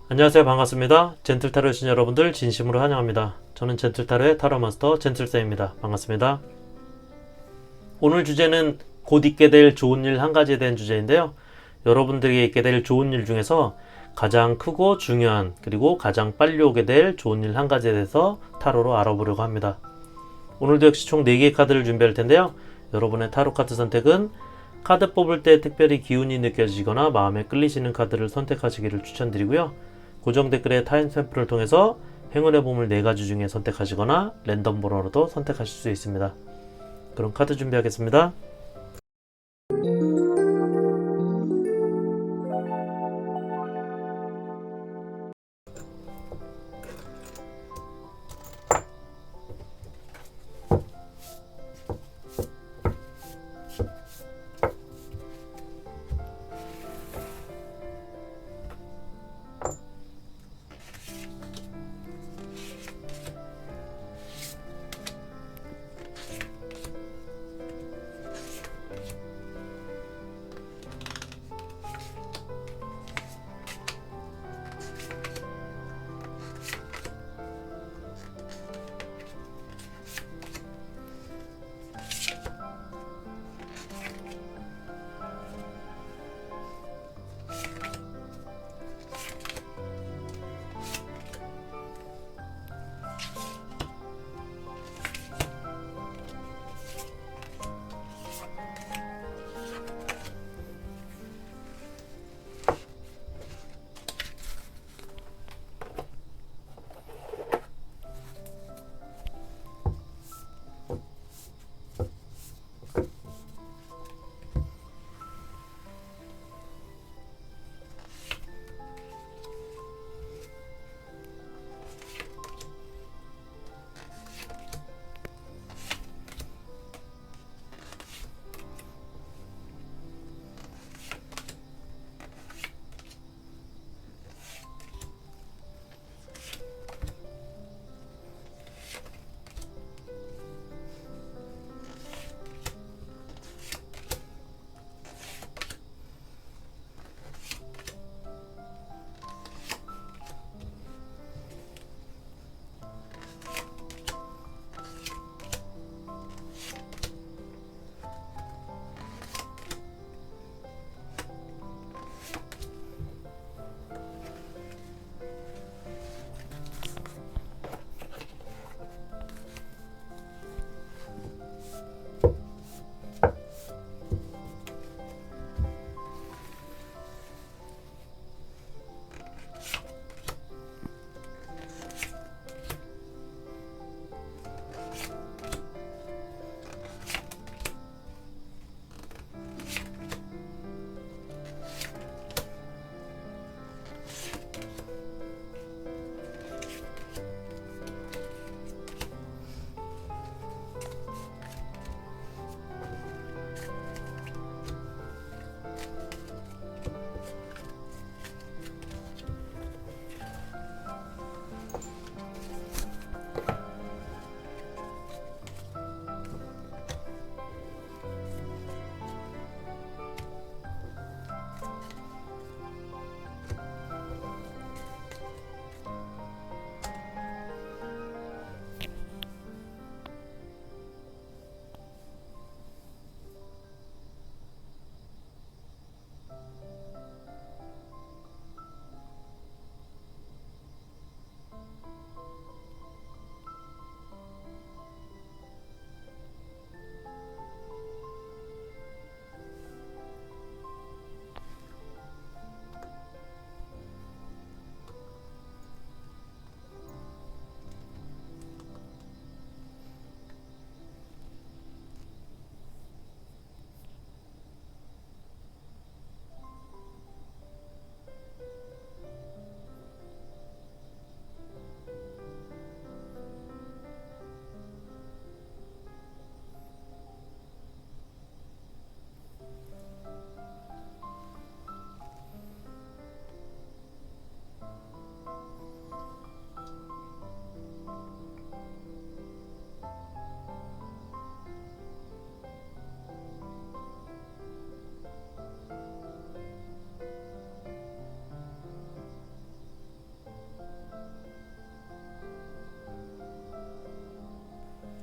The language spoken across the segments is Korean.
안녕하세요. 반갑습니다. 젠틀타로 신 여러분들 진심으로 환영합니다. 저는 젠틀타로의 타로마스터 젠틀쌤입니다. 반갑습니다. 오늘 주제는 곧 있게 될 좋은 일 한 가지에 대한 주제인데요. 여러분들에게 있게 될 좋은 일 중에서 가장 크고 중요한 그리고 가장 빨리 오게 될 좋은 일 한 가지에 대해서 타로로 알아보려고 합니다. 오늘도 역시 총 4개의 카드를 준비할 텐데요. 여러분의 타로 카드 선택은 카드 뽑을 때 특별히 기운이 느껴지거나 마음에 끌리시는 카드를 선택하시기를 추천드리고요. 고정 댓글의 타임스탬프를 통해서 행운의 보물 4가지 중에 선택하시거나 랜덤 번호로도 선택하실 수 있습니다. 그럼 카드 준비하겠습니다.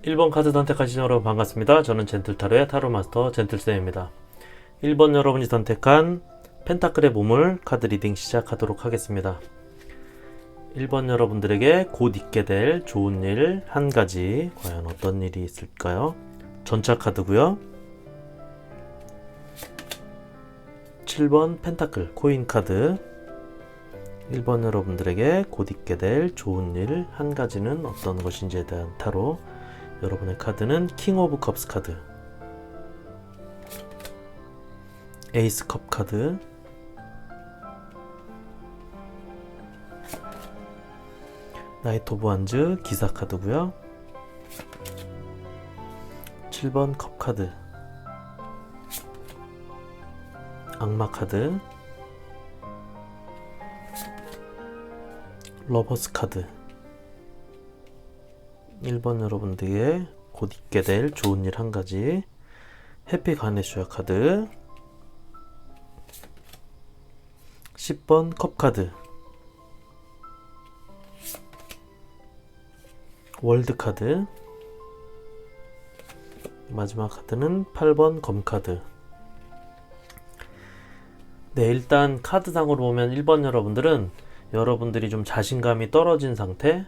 1번 카드 선택하신 여러분 반갑습니다. 저는 젠틀타로의 타로마스터 젠틀쌤입니다. 1번 여러분이 선택한 펜타클의 보물 카드 리딩 시작하도록 하겠습니다. 1번 여러분들에게 곧 있게 될 좋은 일 한 가지, 과연 어떤 일이 있을까요? 전차 카드고요. 7번 펜타클 코인 카드. 1번 여러분들에게 곧 있게 될 좋은 일 한 가지는 어떤 것인지에 대한 타로. 여러분의 카드는 킹 오브 컵스 카드, 에이스 컵 카드, 나이트 오브 완즈 기사 카드고요. 7번 컵 카드, 악마 카드, 러버스 카드. 1번 여러분들에게 곧 있게 될 좋은 일 한 가지, 해피 가네슈아 카드. 10번 컵 카드, 월드 카드. 마지막 카드는 8번 검 카드. 네, 일단 카드상으로 보면 1번 여러분들은 여러분들이 좀 자신감이 떨어진 상태,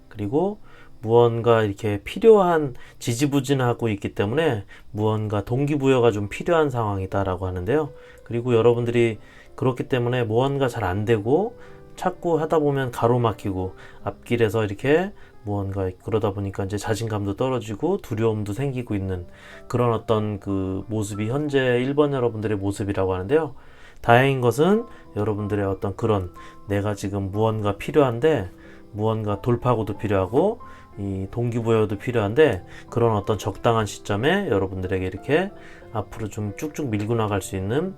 그리고 무언가 이렇게 필요한, 지지부진하고 있기 때문에 무언가 동기부여가 좀 필요한 상황이다 라고 하는데요. 그리고 여러분들이 그렇기 때문에 무언가 잘 안 되고 자꾸 하다 보면 가로막히고 앞길에서 이렇게 무언가 그러다 보니까 이제 자신감도 떨어지고 두려움도 생기고 있는 그런 어떤 그 모습이 현재 1번 여러분들의 모습이라고 하는데요. 다행인 것은 여러분들의 어떤 그런, 내가 지금 무언가 필요한데, 무언가 돌파구도 필요하고 이 동기부여도 필요한데, 그런 어떤 적당한 시점에 여러분들에게 이렇게 앞으로 좀 쭉쭉 밀고 나갈 수 있는,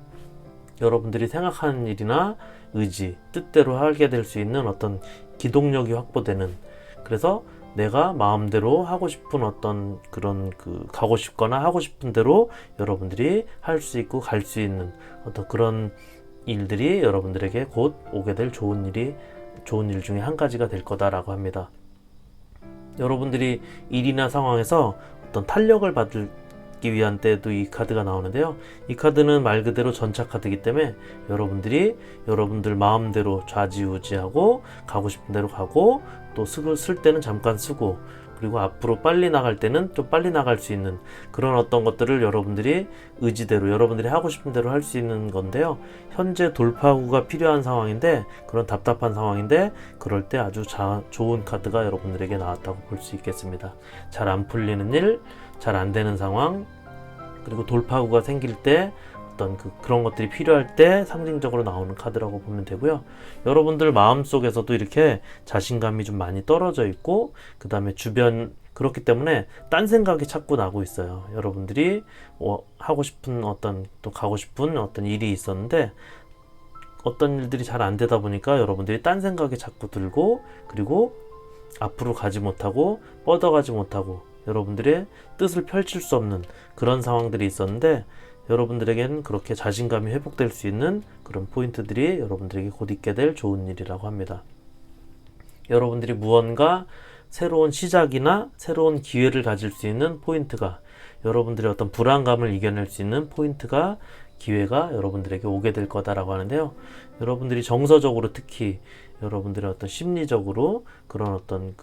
여러분들이 생각하는 일이나 의지, 뜻대로 하게 될 수 있는 어떤 기동력이 확보되는, 그래서 내가 마음대로 하고 싶은 어떤 그런 가고 싶거나 하고 싶은 대로 여러분들이 할 수 있고 갈 수 있는 어떤 그런 일들이 여러분들에게 곧 오게 될 좋은 일 중에 한 가지가 될 거다라고 합니다. 여러분들이 일이나 상황에서 어떤 탄력을 받기 위한 때도 이 카드가 나오는데요. 이 카드는 말 그대로 전차 카드이기 때문에 여러분들이 여러분들 마음대로 좌지우지하고 가고 싶은 대로 가고, 또 쓸 때는 잠깐 쓰고, 그리고 앞으로 빨리 나갈 때는 좀 빨리 나갈 수 있는 그런 어떤 것들을 여러분들이 의지대로, 여러분들이 하고 싶은 대로 할 수 있는 건데요. 현재 돌파구가 필요한 상황인데, 그런 답답한 상황인데, 그럴 때 아주 좋은 카드가 여러분들에게 나왔다고 볼 수 있겠습니다. 잘 안 풀리는 일, 잘 안 되는 상황, 그리고 돌파구가 생길 때 어떤 그런 것들이 필요할 때 상징적으로 나오는 카드라고 보면 되고요. 여러분들 마음속에서도 이렇게 자신감이 좀 많이 떨어져 있고, 그 다음에 주변, 그렇기 때문에 딴 생각이 자꾸 나고 있어요. 여러분들이 하고 싶은 또 가고 싶은 어떤 일이 있었는데, 어떤 일들이 잘 안 되다 보니까 여러분들이 딴 생각이 자꾸 들고, 그리고 앞으로 가지 못하고 뻗어가지 못하고 여러분들의 뜻을 펼칠 수 없는 그런 상황들이 있었는데, 여러분들에게는 그렇게 자신감이 회복될 수 있는 그런 포인트들이 여러분들에게 곧 있게 될 좋은 일이라고 합니다. 여러분들이 무언가 새로운 시작이나 새로운 기회를 가질 수 있는 포인트가, 여러분들의 어떤 불안감을 이겨낼 수 있는 포인트가, 기회가 여러분들에게 오게 될 거다라고 하는데요. 여러분들이 정서적으로, 특히 여러분들의 어떤 심리적으로 그런 어떤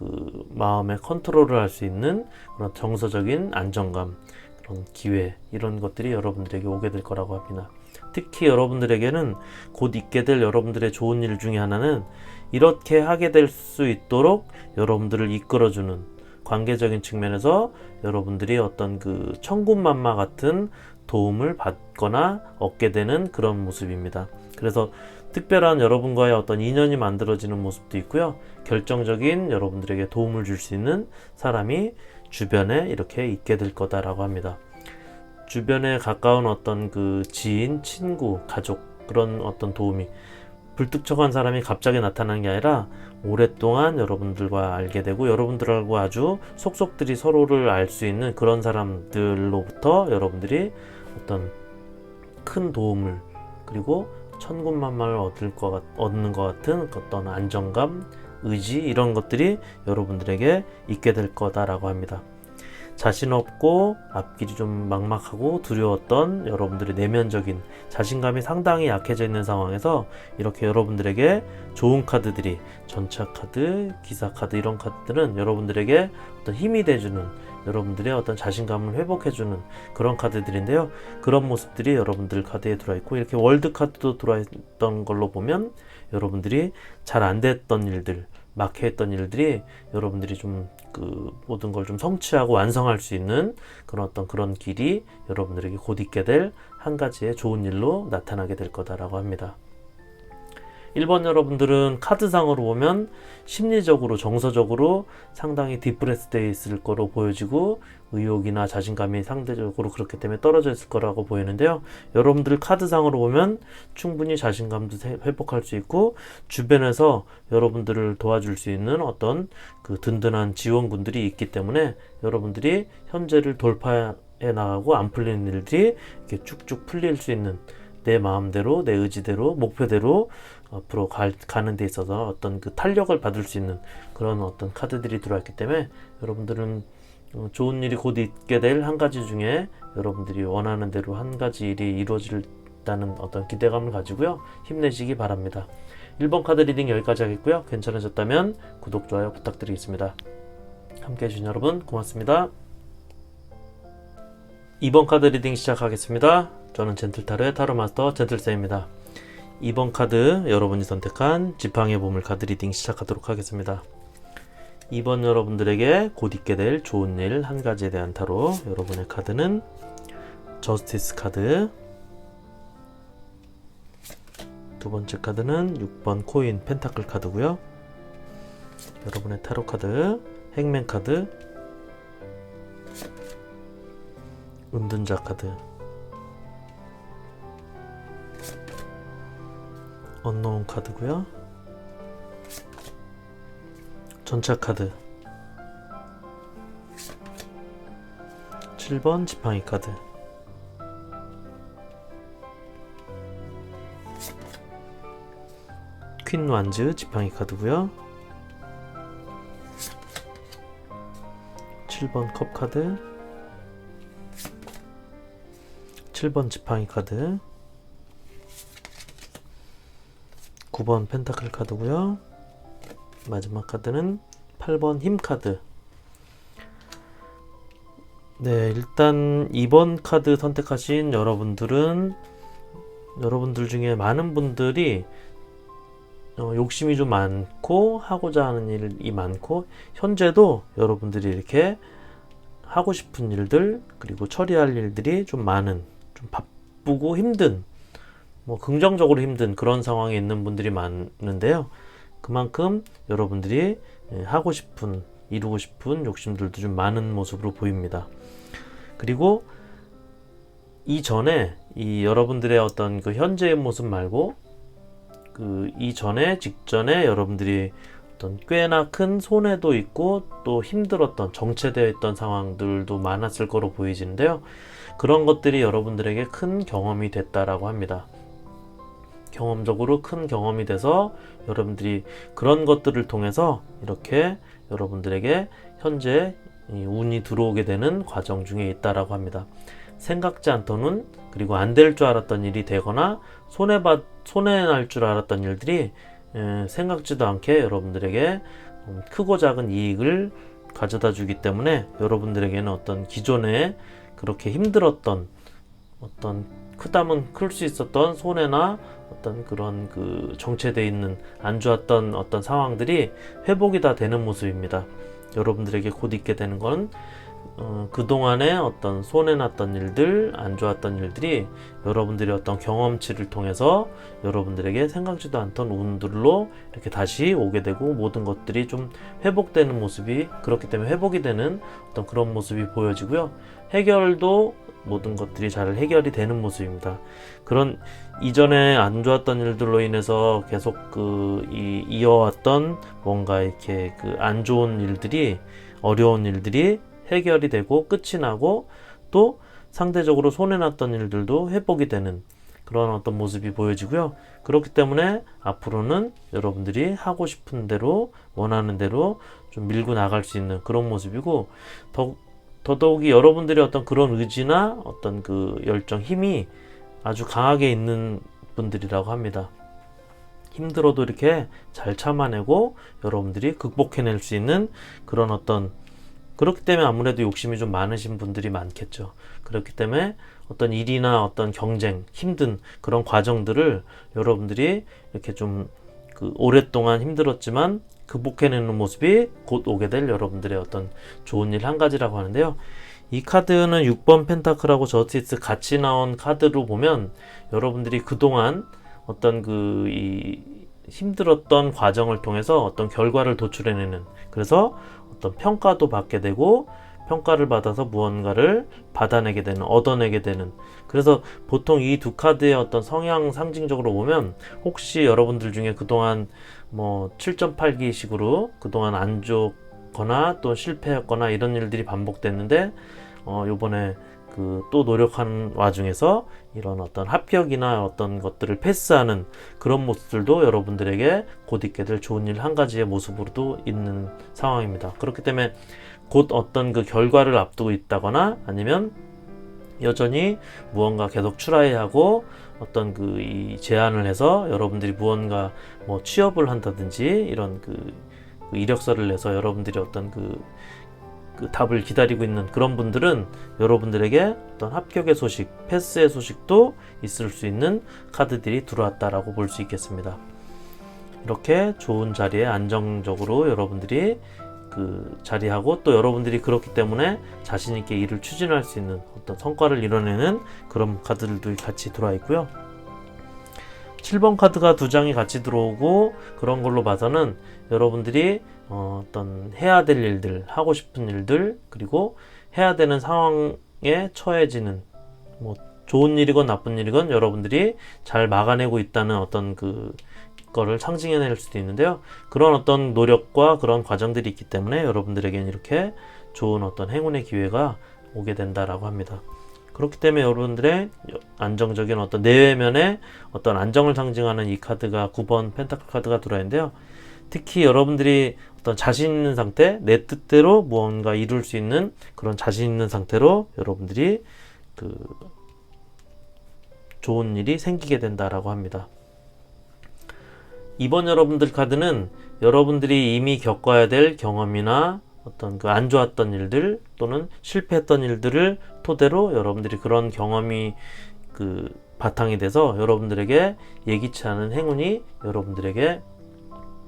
마음의 컨트롤을 할 수 있는 그런 정서적인 안정감, 그런 기회, 이런 것들이 여러분들에게 오게 될 거라고 합니다. 특히 여러분들에게는 곧 있게 될 여러분들의 좋은 일 중에 하나는, 이렇게 하게 될 수 있도록 여러분들을 이끌어주는, 관계적인 측면에서 여러분들이 어떤 천군만마 같은 도움을 받거나 얻게 되는 그런 모습입니다. 그래서 특별한 여러분과의 어떤 인연이 만들어지는 모습도 있고요. 결정적인 여러분들에게 도움을 줄 수 있는 사람이 주변에 이렇게 있게 될 거다라고 합니다. 주변에 가까운 어떤 지인, 친구, 가족, 그런 어떤 도움이, 불특정한 사람이 갑자기 나타나는 게 아니라 오랫동안 여러분들과 알게 되고, 여러분들하고 아주 속속들이 서로를 알 수 있는 그런 사람들로부터 여러분들이 어떤 큰 도움을, 그리고 천군만마를 얻는 것 같은 어떤 안정감, 의지, 이런 것들이 여러분들에게 있게 될 거다라고 합니다. 자신 없고 앞길이 좀 막막하고 두려웠던 여러분들의 내면적인 자신감이 상당히 약해져 있는 상황에서 이렇게 여러분들에게 좋은 카드들이, 전차 카드, 기사 카드, 이런 카드들은 여러분들에게 어떤 힘이 돼주는, 여러분들의 어떤 자신감을 회복해주는 그런 카드들인데요. 그런 모습들이 여러분들 카드에 들어있고, 이렇게 월드 카드도 들어있던 걸로 보면 여러분들이 잘 안 됐던 일들, 막혀있던 일들이 여러분들이 좀 그 모든 걸 좀 성취하고 완성할 수 있는 그런 길이 여러분들에게 곧 있게 될 한 가지의 좋은 일로 나타나게 될 거다라고 합니다. 1번 여러분들은 카드상으로 보면 심리적으로, 정서적으로 상당히 디프레스 되어 있을 거로 보여지고, 의욕이나 자신감이 상대적으로 그렇기 때문에 떨어져 있을 거라고 보이는데요. 여러분들 카드상으로 보면 충분히 자신감도 회복할 수 있고, 주변에서 여러분들을 도와줄 수 있는 어떤 그 든든한 지원군들이 있기 때문에 여러분들이 현재를 돌파해 나가고 안 풀리는 일들이 이렇게 쭉쭉 풀릴 수 있는, 내 마음대로, 내 의지대로, 목표대로 앞으로 가는 데 있어서 어떤 그 탄력을 받을 수 있는 그런 어떤 카드들이 들어왔기 때문에 여러분들은 좋은 일이 곧 있게 될 한 가지 중에 여러분들이 원하는 대로 한 가지 일이 이루어질다는 어떤 기대감을 가지고요. 힘내시기 바랍니다. 1번 카드 리딩 여기까지 하겠고요. 괜찮으셨다면 구독, 좋아요 부탁드리겠습니다. 함께 해주신 여러분 고맙습니다. 2번 카드 리딩 시작하겠습니다. 저는 젠틀타로의 타로마스터 젠틀쌤입니다. 2번 카드 여러분이 선택한 지팡이의 보물 카드 리딩 시작하도록 하겠습니다. 2번 여러분들에게 곧 있게 될 좋은 일 한 가지에 대한 타로, 여러분의 카드는 저스티스 카드, 두 번째 카드는 6번 코인 펜타클 카드고요. 여러분의 타로 카드 행맨 카드, 은둔자 카드, 언노운 카드고요. 전차 카드, 7번 지팡이 카드, 퀸 완즈 지팡이 카드고요. 7번 컵 카드, 7번 지팡이 카드, 9번 펜타클 카드고요. 마지막 카드는 8번 힘 카드. 네, 일단 2번 카드 선택하신 여러분들은, 여러분들 중에 많은 분들이 욕심이 좀 많고 하고자 하는 일이 많고, 현재도 여러분들이 이렇게 하고 싶은 일들, 그리고 처리할 일들이 좀 많은, 좀 바쁘고 힘든, 긍정적으로 힘든 그런 상황에 있는 분들이 많은데요. 그만큼 여러분들이 하고 싶은, 이루고 싶은 욕심들도 좀 많은 모습으로 보입니다. 그리고 이전에 이 여러분들의 어떤 그 현재의 모습 말고 그 이전에, 직전에 여러분들이 어떤 꽤나 큰 손해도 있고 또 힘들었던, 정체되어 있던 상황들도 많았을 거로 보이지는데요. 그런 것들이 여러분들에게 큰 경험이 됐다라고 합니다. 경험적으로 큰 경험이 돼서 여러분들이 그런 것들을 통해서 이렇게 여러분들에게 현재 운이 들어오게 되는 과정 중에 있다라고 합니다. 생각지 않던 운, 그리고 안 될 줄 알았던 일이 되거나 손해날 줄 알았던 일들이 생각지도 않게 여러분들에게 크고 작은 이익을 가져다 주기 때문에 여러분들에게는 어떤 기존에 그렇게 힘들었던, 어떤 크다면 클 수 있었던 손해나 어떤 그런 그 정체되어 있는 안 좋았던 어떤 상황들이 회복이 다 되는 모습입니다. 여러분들에게 곧 있게 되는 건 그동안에 어떤 손해났던 일들, 안 좋았던 일들이 여러분들의 어떤 경험치를 통해서 여러분들에게 생각지도 않던 운들로 이렇게 다시 오게 되고, 모든 것들이 좀 회복되는 모습이, 그렇기 때문에 회복이 되는 어떤 그런 모습이 보여지고요. 해결도 모든 것들이 잘 해결이 되는 모습입니다. 그런 이전에 안 좋았던 일들로 인해서 계속 이어왔던 뭔가 이렇게 안 좋은 일들이, 어려운 일들이 해결이 되고 끝이 나고, 또 상대적으로 손해났던 일들도 회복이 되는 그런 어떤 모습이 보여지고요. 그렇기 때문에 앞으로는 여러분들이 하고 싶은 대로, 원하는 대로 좀 밀고 나갈 수 있는 그런 모습이고, 더더욱이 여러분들의 어떤 그런 의지나 어떤 그 열정, 힘이 아주 강하게 있는 분들이라고 합니다. 힘들어도 이렇게 잘 참아내고 여러분들이 극복해낼 수 있는 그런 어떤, 그렇기 때문에 아무래도 욕심이 좀 많으신 분들이 많겠죠. 그렇기 때문에 어떤 일이나 어떤 경쟁, 힘든 그런 과정들을 여러분들이 이렇게 좀 그 오랫동안 힘들었지만 극복해내는 모습이 곧 오게 될 여러분들의 어떤 좋은 일 한 가지라고 하는데요. 이 카드는 6번 펜타클하고 저스티스 같이 나온 카드로 보면 여러분들이 그동안 어떤 그 이 힘들었던 과정을 통해서 어떤 결과를 도출해내는, 그래서 어떤 평가도 받게 되고 평가를 받아서 무언가를 받아내게 되는, 얻어내게 되는, 그래서 보통 이 두 카드의 어떤 성향 상징적으로 보면 혹시 여러분들 중에 그동안 뭐 7.8기 식으로 그동안 안 좋거나 또 실패했거나 이런 일들이 반복됐는데 요번에 그 또 노력하는 와중에서 이런 어떤 합격이나 어떤 것들을 패스하는 그런 모습들도 여러분들에게 곧 있게 될 좋은 일 한 가지의 모습으로도 있는 상황입니다. 그렇기 때문에 곧 어떤 그 결과를 앞두고 있다거나 아니면 여전히 무언가 계속 추라이 하고 어떤 그 이 제안을 해서 여러분들이 무언가 뭐 취업을 한다든지 이런 그 이력서를 내서 여러분들이 어떤 그 답을 기다리고 있는 그런 분들은 여러분들에게 어떤 합격의 소식, 패스의 소식도 있을 수 있는 카드들이 들어왔다라고 볼 수 있겠습니다. 이렇게 좋은 자리에 안정적으로 여러분들이 그 자리하고 또 여러분들이 그렇기 때문에 자신 있게 일을 추진할 수 있는 어떤 성과를 이뤄내는 그런 카드들도 같이 들어와 있고요. 7번 카드가 두 장이 같이 들어오고 그런 걸로 봐서는 여러분들이 어떤 해야 될 일들, 하고 싶은 일들, 그리고 해야 되는 상황에 처해지는 뭐 좋은 일이건 나쁜 일이건 여러분들이 잘 막아내고 있다는 어떤 그 거를 상징해낼 수도 있는데요. 그런 어떤 노력과 그런 과정들이 있기 때문에 여러분들에게는 이렇게 좋은 어떤 행운의 기회가 오게 된다라고 합니다. 그렇기 때문에 여러분들의 안정적인 어떤 내외면에 어떤 안정을 상징하는 이 카드가 9번 펜타클 카드가 들어있는데요. 특히 여러분들이 어떤 자신 있는 상태, 내 뜻대로 무언가 이룰 수 있는 그런 자신 있는 상태로 여러분들이 그 좋은 일이 생기게 된다라고 합니다. 이번 여러분들 카드는 여러분들이 이미 겪어야 될 경험이나 어떤 그 안 좋았던 일들 또는 실패했던 일들을 토대로 여러분들이 그런 경험이 그 바탕이 돼서 여러분들에게 예기치 않은 행운이 여러분들에게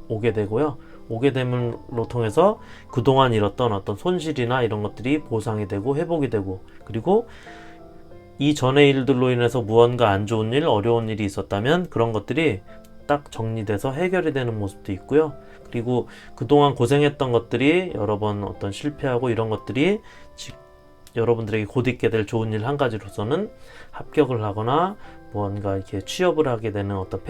오게 되고요. 오게 됨으로 통해서 그동안 잃었던 어떤 손실이나 이런 것들이 보상이 되고 회복이 되고, 그리고 이전의 일들로 인해서 무언가 안 좋은 일, 어려운 일이 있었다면 그런 것들이 딱 정리돼서 해결이 되는 모습도 있고요. 그리고 그동안 고생했던 것들이 여러 번 어떤 실패하고 이런 것들이 여러분들에게 곧 있게 될 좋은 일 한 가지로서는 합격을 하거나 무언가 이렇게 취업을 하게 되는 어떤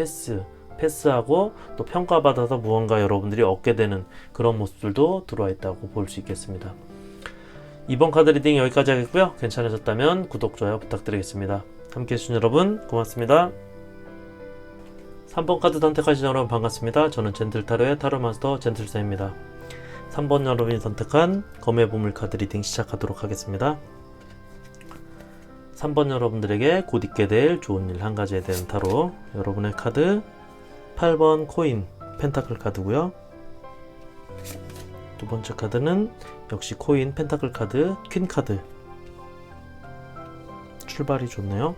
패스하고 또 평가받아서 무언가 여러분들이 얻게 되는 그런 모습들도 들어와 있다고 볼 수 있겠습니다. 이번 카드 리딩 여기까지 하겠고요. 괜찮으셨다면 구독, 좋아요 부탁드리겠습니다. 함께 해주신 여러분 고맙습니다. 3번 카드 선택하신 여러분 반갑습니다. 저는 젠틀타로의 타로마스터 젠틀쌤입니다. 3번 여러분이 선택한 검의 보물 카드 리딩 시작하도록 하겠습니다. 3번 여러분들에게 곧 있게 될 좋은 일 한 가지에 대한 타로, 여러분의 카드 8번 코인 펜타클 카드고요. 두 번째 카드는 역시 코인 펜타클 카드 퀸 카드. 출발이 좋네요.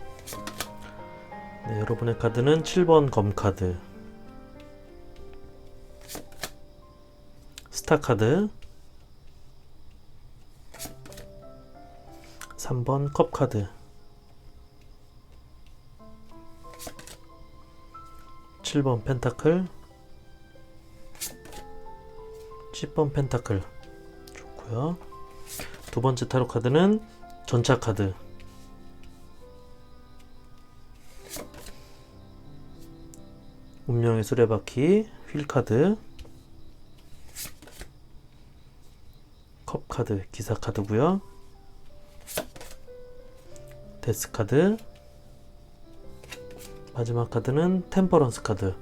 네, 여러분의 카드는 7번 검 카드, 스타 카드, 3번 컵 카드, 7번 펜타클, 10번 펜타클 좋고요. 두 번째 타로 카드는 전차 카드, 운명의 수레바퀴 휠 카드, 컵 카드 기사 카드고요. 데스 카드, 마지막 카드는 템퍼런스 카드.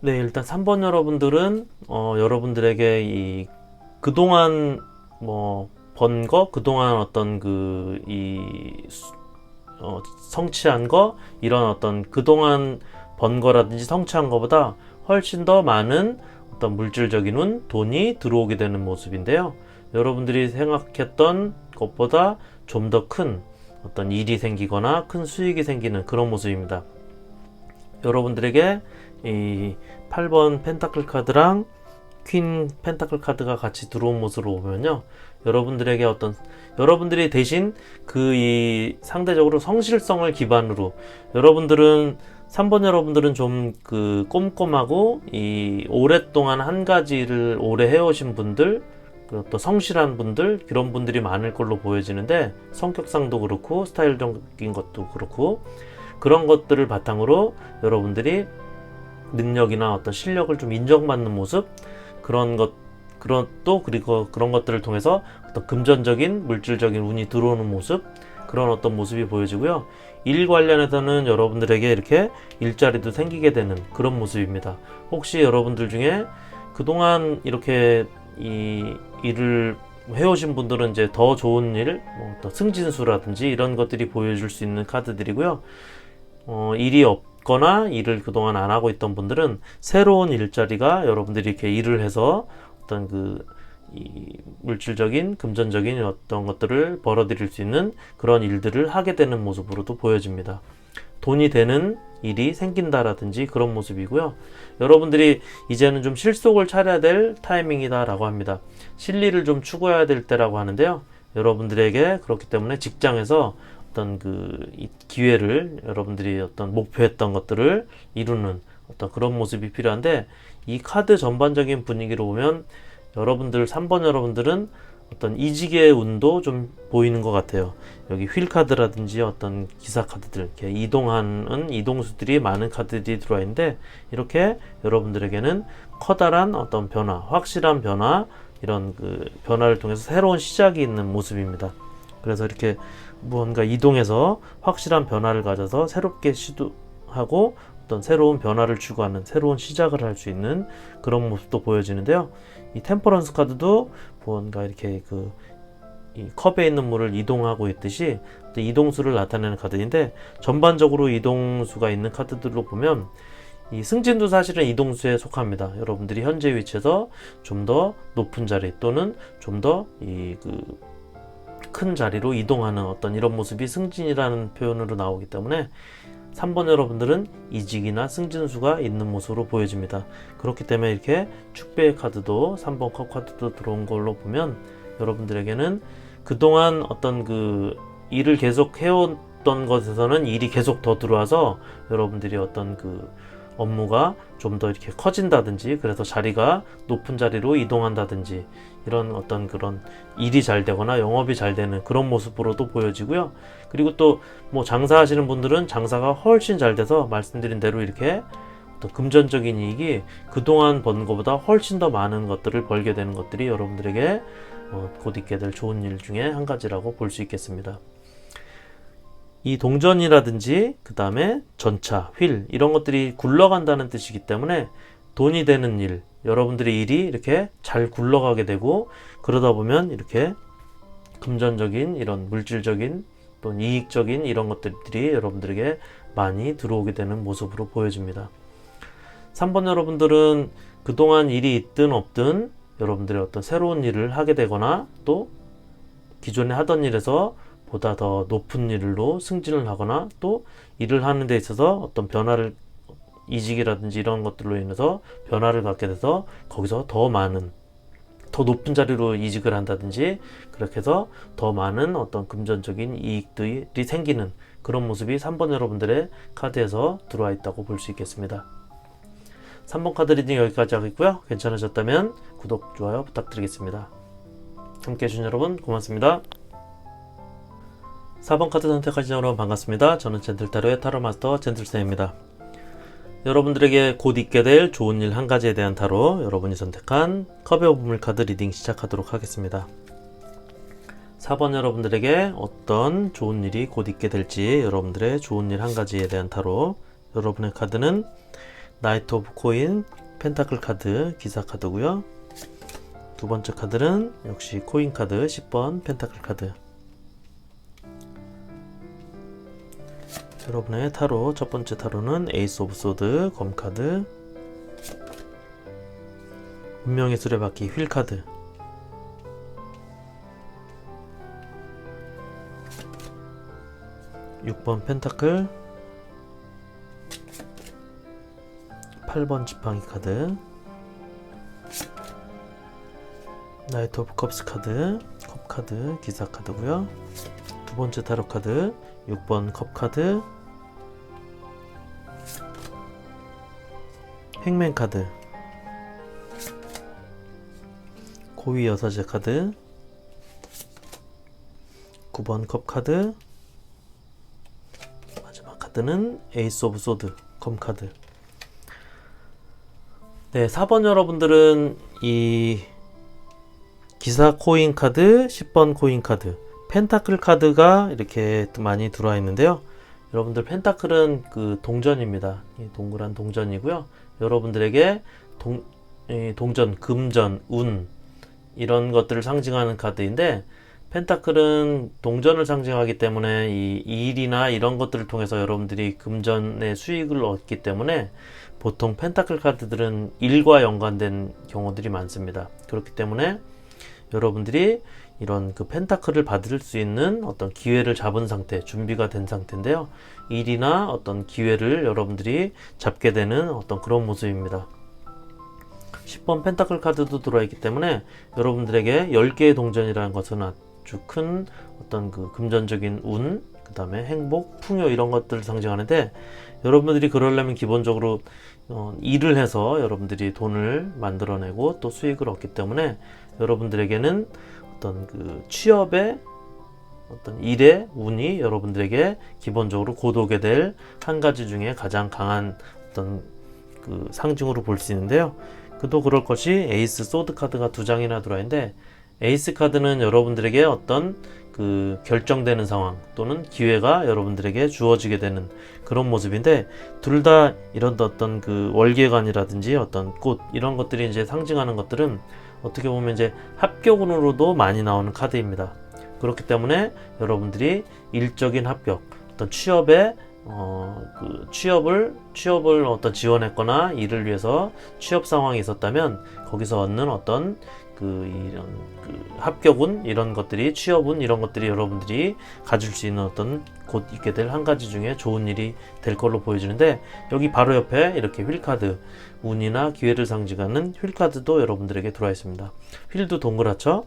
네, 일단 3번 여러분들은 여러분들에게 이 그동안 뭐 번 거, 그동안 어떤 성취한 거, 이런 어떤 그동안 번 거라든지 성취한 거보다 훨씬 더 많은 어떤 물질적인 운, 돈이 들어오게 되는 모습인데요. 여러분들이 생각했던 것보다 좀 더 큰 어떤 일이 생기거나 큰 수익이 생기는 그런 모습입니다. 여러분들에게 이 8번 펜타클 카드랑 퀸 펜타클 카드가 같이 들어온 모습으로 보면요, 여러분들이 대신 이 상대적으로 성실성을 기반으로, 3번 여러분들은 좀 꼼꼼하고 오랫동안 한 가지를 오래 해오신 분들, 또 성실한 분들, 그런 분들이 많을 걸로 보여지는데, 성격상도 그렇고 스타일적인 것도 그렇고, 그런 것들을 바탕으로 여러분들이 능력이나 어떤 실력을 좀 인정받는 모습, 그리고 그런 것들을 통해서 어떤 금전적인 물질적인 운이 들어오는 모습, 그런 어떤 모습이 보여지고요. 일 관련해서는 여러분들에게 이렇게 일자리도 생기게 되는 그런 모습입니다. 혹시 여러분들 중에 그동안 이렇게 이 일을 해오신 분들은 이제 더 좋은 일, 또 승진수라든지 이런 것들이 보여줄 수 있는 카드들이고요. 일이 없거나 일을 그동안 안 하고 있던 분들은 새로운 일자리가, 여러분들이 이렇게 일을 해서 어떤 이 물질적인, 금전적인 어떤 것들을 벌어들일 수 있는 그런 일들을 하게 되는 모습으로도 보여집니다. 돈이 되는 일이 생긴다라든지 그런 모습이고요. 여러분들이 이제는 좀 실속을 차려야 될 타이밍이다 라고 합니다. 실리를 좀 추구해야 될 때라고 하는데요. 여러분들에게 그렇기 때문에 직장에서 어떤 이 기회를, 여러분들이 어떤 목표했던 것들을 이루는 어떤 그런 모습이 필요한데, 이 카드 전반적인 분위기로 보면 3번 여러분들은 어떤 이직의 운도 좀 보이는 것 같아요. 여기 휠 카드라든지 어떤 기사 카드들, 이렇게 이동하는 이동수들이 많은 카드들이 들어와 있는데, 이렇게 여러분들에게는 커다란 어떤 변화, 확실한 변화, 이런 변화를 통해서 새로운 시작이 있는 모습입니다. 그래서 이렇게 무언가 이동해서 확실한 변화를 가져서 새롭게 시도하고 어떤 새로운 변화를 추구하는, 새로운 시작을 할 수 있는 그런 모습도 보여지는데요. 이 템퍼런스 카드도 뭔가 이렇게 이 컵에 있는 물을 이동하고 있듯이 이동수를 나타내는 카드인데, 전반적으로 이동수가 있는 카드들로 보면 이 승진도 사실은 이동수에 속합니다. 여러분들이 현재 위치에서 좀 더 높은 자리, 또는 좀 더 큰 자리로 이동하는 어떤 이런 모습이 승진이라는 표현으로 나오기 때문에 3번 여러분들은 이직이나 승진수가 있는 모습으로 보여집니다. 그렇기 때문에 이렇게 축배의 카드도, 3번 컵 카드도 들어온 걸로 보면, 여러분들에게는 그동안 어떤 일을 계속 해왔던 것에서는 일이 계속 더 들어와서 여러분들이 어떤 업무가 좀 더 이렇게 커진다든지, 그래서 자리가 높은 자리로 이동한다든지, 이런 어떤 그런 일이 잘 되거나 영업이 잘 되는 그런 모습으로도 보여지고요. 그리고 또 뭐 장사하시는 분들은 장사가 훨씬 잘 돼서, 말씀드린 대로 이렇게 어떤 금전적인 이익이 그동안 번 것보다 훨씬 더 많은 것들을 벌게 되는 것들이 여러분들에게 곧 있게 될 좋은 일 중에 한 가지라고 볼 수 있겠습니다. 이 동전이라든지 그 다음에 전차, 휠, 이런 것들이 굴러간다는 뜻이기 때문에 돈이 되는 일, 여러분들의 일이 이렇게 잘 굴러가게 되고, 그러다 보면 이렇게 금전적인, 이런 물질적인 또 이익적인 이런 것들이 여러분들에게 많이 들어오게 되는 모습으로 보여집니다. 3번 여러분들은 그동안 일이 있든 없든 여러분들의 어떤 새로운 일을 하게 되거나, 또 기존에 하던 일에서 보다 더 높은 일로 승진을 하거나, 또 일을 하는 데 있어서 어떤 변화를, 이직이라든지 이런 것들로 인해서 변화를 갖게 돼서 거기서 더 높은 자리로 이직을 한다든지, 그렇게 해서 더 많은 어떤 금전적인 이익들이 생기는 그런 모습이 3번 여러분들의 카드에서 들어와 있다고 볼 수 있겠습니다. 3번 카드 리딩 여기까지 하겠고요. 괜찮으셨다면 구독, 좋아요 부탁드리겠습니다. 함께 해주신 여러분 고맙습니다. 4번 카드 선택하신 여러분 반갑습니다. 저는 젠틀타로의 타로마스터 젠틀쌤입니다. 여러분들에게 곧 있게 될 좋은 일 한 가지에 대한 타로, 여러분이 선택한 컵의 오브물 카드 리딩 시작하도록 하겠습니다. 4번 여러분들에게 어떤 좋은 일이 곧 있게 될지, 여러분들의 좋은 일 한 가지에 대한 타로, 여러분의 카드는 나이트 오브 코인, 펜타클 카드, 기사 카드고요. 두 번째 카드는 역시 코인 카드 10번 펜타클 카드. 여러분의 타로 첫 번째 타로는 에이스 오브 소드 검 카드, 운명의 수레바퀴 휠 카드, (6번) 펜타클, 8번 지팡이 카드, 나이트 오브 컵스 카드, 컵 카드 기사 카드고요. 두 번째 타로 카드 6번 컵 카드, 행맨 카드, 고위 여사제 카드, 9번 컵 카드, 마지막 카드는 에이스 오브 소드 검 카드. 네, 4번 여러분들은 이 기사 코인 카드, 10번 코인 카드, 펜타클 카드가 이렇게 많이 들어와 있는데요. 여러분들 펜타클은 그 동전입니다. 동그란 동전이고요. 여러분들에게 동전, 금전, 운 이런 것들을 상징하는 카드인데, 펜타클은 동전을 상징하기 때문에 이 일이나 이런 것들을 통해서 여러분들이 금전의 수익을 얻기 때문에 보통 펜타클 카드들은 일과 연관된 경우들이 많습니다. 그렇기 때문에 여러분들이 이런 그 펜타클을 받을 수 있는 어떤 기회를 잡은 상태, 준비가 된 상태인데요. 일이나 어떤 기회를 여러분들이 잡게 되는 어떤 그런 모습입니다. 10번 펜타클 카드도 들어와 있기 때문에 여러분들에게 10개의 동전이라는 것은 아주 큰 어떤 그 금전적인 운, 그 다음에 행복, 풍요 이런 것들을 상징하는데, 여러분들이 그러려면 기본적으로 일을 해서 여러분들이 돈을 만들어내고 또 수익을 얻기 때문에 여러분들에게는 어떤 그 취업의 어떤 일의 운이 여러분들에게 기본적으로 곧오게 될 한 가지 중에 가장 강한 어떤 그 상징으로 볼 수 있는데요. 그도 그럴 것이 에이스 소드 카드가 2장이나 들어있는데, 에이스 카드는 여러분들에게 어떤 그 결정되는 상황 또는 기회가 여러분들에게 주어지게 되는 그런 모습인데, 둘 다 이런 어떤 그 월계관이라든지 어떤 꽃 이런 것들이 이제 상징하는 것들은 어떻게 보면 이제 합격운으로도 많이 나오는 카드입니다. 그렇기 때문에 여러분들이 일적인 합격, 어떤 취업에 그 취업을 어떤 지원했거나 일을 위해서 취업 상황이 있었다면 거기서 얻는 어떤 이런 합격운 이런 것들이, 취업운 이런 것들이 여러분들이 가질 수 있는 어떤 곧 있게 될 한 가지 중에 좋은 일이 될 걸로 보여지는데, 여기 바로 옆에 이렇게 휠 카드, 운이나 기회를 상징하는 휠 카드도 여러분들에게 들어와 있습니다. 휠도 동그랗죠?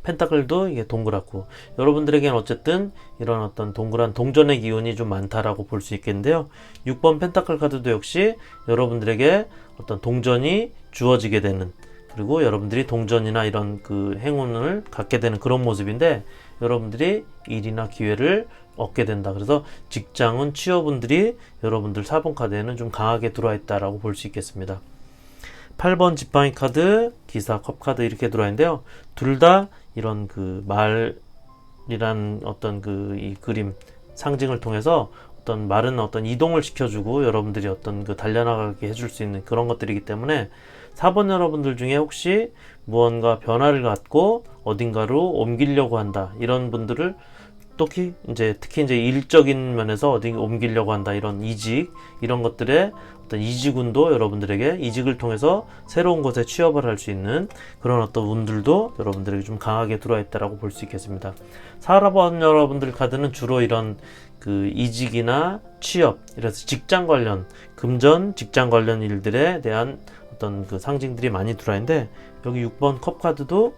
펜타클도 이게 동그랗고, 여러분들에게는 어쨌든 이런 어떤 동그란 동전의 기운이 좀 많다라고 볼 수 있겠는데요. 6번 펜타클 카드도 역시 여러분들에게 어떤 동전이 주어지게 되는, 그리고 여러분들이 동전이나 이런 그 행운을 갖게 되는 그런 모습인데, 여러분들이 일이나 기회를 얻게 된다. 그래서 직장은 취업운들이 여러분들 4번 카드에는 좀 강하게 들어와 있다라고 볼 수 있겠습니다. 8번 지팡이 카드, 기사 컵 카드 이렇게 들어와 있는데요. 둘 다 이런 그 말이란 어떤 이 그림 상징을 통해서 어떤 말은 어떤 이동을 시켜주고 여러분들이 어떤 그 달려나가게 해줄 수 있는 그런 것들이기 때문에, 4번 여러분들 중에 혹시 무언가 변화를 갖고 어딘가로 옮기려고 한다 이런 분들을 특히 이제 일적인 면에서 어디 옮기려고 한다, 이런 이직 이런 것들의 어떤 이직운도 여러분들에게, 이직을 통해서 새로운 곳에 취업을 할 수 있는 그런 어떤 운들도 여러분들에게 좀 강하게 들어와 있다라고 볼 수 있겠습니다. 4번 여러분들 카드는 주로 이런 그 이직이나 취업, 이래서 직장 관련, 금전 직장 관련 일들에 대한 어떤 그 상징들이 많이 들어와 있는데, 여기 6번 컵 카드도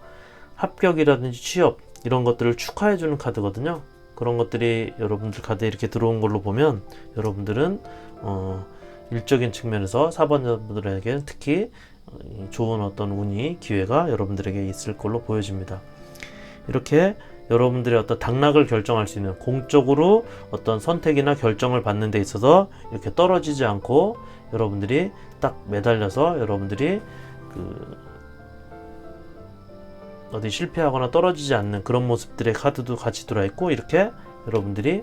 합격이라든지 취업 이런 것들을 축하해주는 카드거든요. 그런 것들이 여러분들 카드에 이렇게 들어온 걸로 보면, 여러분들은 일적인 측면에서 4번 여러분들에게 특히 좋은 어떤 운이, 기회가 여러분들에게 있을 걸로 보여집니다. 이렇게 여러분들의 어떤 당락을 결정할 수 있는, 공적으로 어떤 선택이나 결정을 받는 데 있어서 이렇게 떨어지지 않고 여러분들이 딱 매달려서 여러분들이 어디 실패하거나 떨어지지 않는 그런 모습들의 카드도 같이 들어있고, 이렇게 여러분들이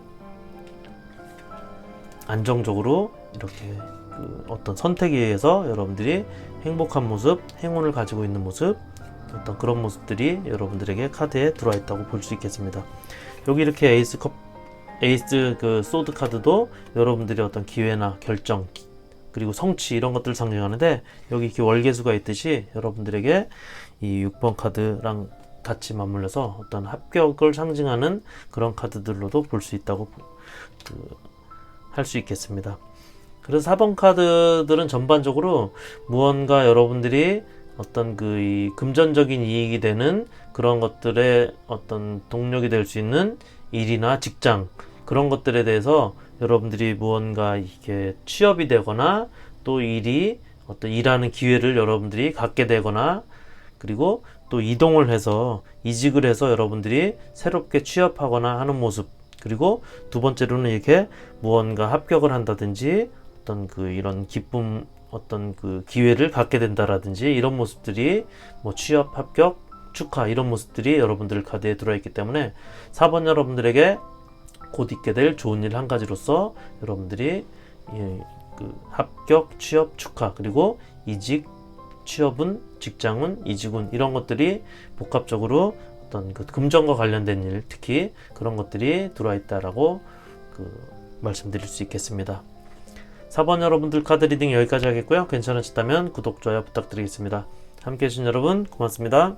안정적으로 이렇게 어떤 선택에 의해서 여러분들이 행복한 모습, 행운을 가지고 있는 모습, 어떤 그런 모습들이 여러분들에게 카드에 들어와 있다고 볼 수 있겠습니다. 여기 이렇게 에이스 그 소드 카드도 여러분들이 어떤 기회나 결정 그리고 성취 이런 것들을 상징하는데, 여기 이렇게 월계수가 있듯이 여러분들에게 이 6번 카드랑 같이 맞물려서 어떤 합격을 상징하는 그런 카드들로도 볼 수 있다고 할 수 있겠습니다. 그래서 4번 카드들은 전반적으로 무언가 여러분들이 어떤 이 금전적인 이익이 되는 그런 것들의 어떤 동력이 될 수 있는 일이나 직장, 그런 것들에 대해서 여러분들이 무언가 이게 취업이 되거나 또 일이 어떤 일하는 기회를 여러분들이 갖게 되거나, 그리고 또 이동을 해서 이직을 해서 여러분들이 새롭게 취업하거나 하는 모습, 그리고 두 번째로는 이렇게 무언가 합격을 한다든지 어떤 이런 기쁨, 어떤 기회를 갖게 된다라든지 이런 모습들이 뭐 취업, 합격, 축하 이런 모습들이 여러분들 카드에 들어있기 때문에 4번 여러분들에게 곧 있게 될 좋은 일 한 가지로서 여러분들이 합격, 취업, 축하, 그리고 이직, 취업운, 직장운, 이직운 이런 것들이 복합적으로 어떤 금전과 관련된 일, 특히 그런 것들이 들어와 있다라고 말씀드릴 수 있겠습니다. 4번 여러분들 카드 리딩 여기까지 하겠고요. 괜찮으셨다면 구독, 좋아요 부탁드리겠습니다. 함께 해주신 여러분 고맙습니다.